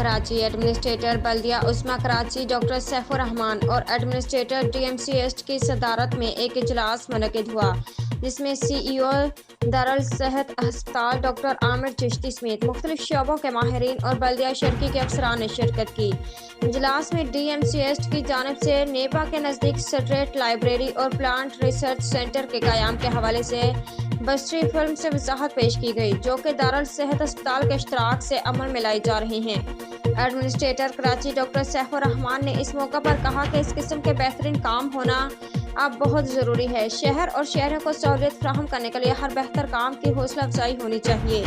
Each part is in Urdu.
کراچی ایڈمنسٹریٹر بلدیہ عظمیٰ کراچی ڈاکٹر سیف الرحمان اور ایڈمنسٹریٹر DMCH کی صدارت میں ایک اجلاس منعقد ہوا، جس میں CEO دارالصحت ہسپتال ڈاکٹر عامر چشتی سمیت مختلف شعبوں کے ماہرین اور بلدیہ شرقی کے افسران نے شرکت کی۔ اجلاس میں DMCH کی جانب سے نیبا کے نزدیک اسٹریٹ لائبریری اور پلانٹ ریسرچ سینٹر کے قیام کے حوالے سے بصری فلم سے وضاحت پیش کی گئی، جو کہ دارالصحت ہسپتال کے اشتراک سے عمل میں لائی جا رہی ہیں۔ ایڈمنسٹریٹر کراچی ڈاکٹر سیف الرحمان نے اس موقع پر کہا کہ اس قسم کے بہترین کام ہونا اب بہت ضروری ہے۔ شہر اور شہریوں کو سہولت فراہم کرنے کے لیے ہر بہتر کام کی حوصلہ افزائی ہونی چاہیے۔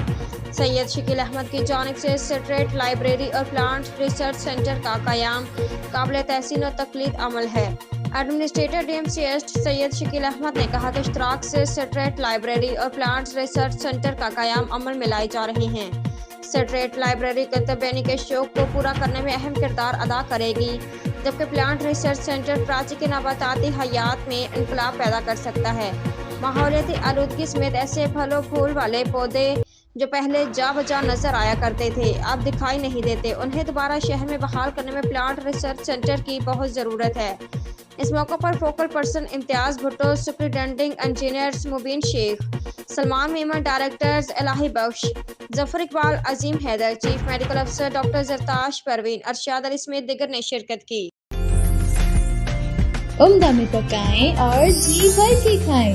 سید شکیل احمد کی جانب سے اسٹریٹ لائبریری اور پلانٹ ریسرچ سینٹر کا قیام قابل تحسین و تقلید عمل ہے۔ ایڈمنسٹریٹر DMCH سید شکیل احمد نے کہا کہ اشتراک سے اسٹریٹ لائبریری اور پلانٹ ریسرچ سینٹر کا قیام عمل میں لائی جا رہی ہیں۔ اسٹریٹ لائبریری کتابینی کے شوق کو پورا کرنے میں اہم کردار ادا کرے گی، جبکہ پلانٹ ریسرچ سینٹر کراچی کے نباتاتی حیات میں انقلاب پیدا کر سکتا ہے۔ ماحولیاتی آلودگی سمیت ایسے پھل و پھول والے پودے جو پہلے جا بجا نظر آیا کرتے تھے، اب دکھائی نہیں دیتے، انہیں دوبارہ شہر میں بحال کرنے میں پلانٹ ریسرچ سینٹر کی بہت ضرورت ہے۔ اس موقع پر فوکل پرسن امتیاز بھٹو، سپرنٹینڈنگ انجینئرز مبین شیخ، سلمان میمن، ڈائریکٹرز الہی بخش، ظفر اقبال، عظیم حیدر، چیف میڈیکل افسر ڈاکٹر زرتاش پروین، ارشاد علی سمیت دیگر نے شرکت کی۔ عمدہ میں پکائیں اور جی بھر کے کھائیں۔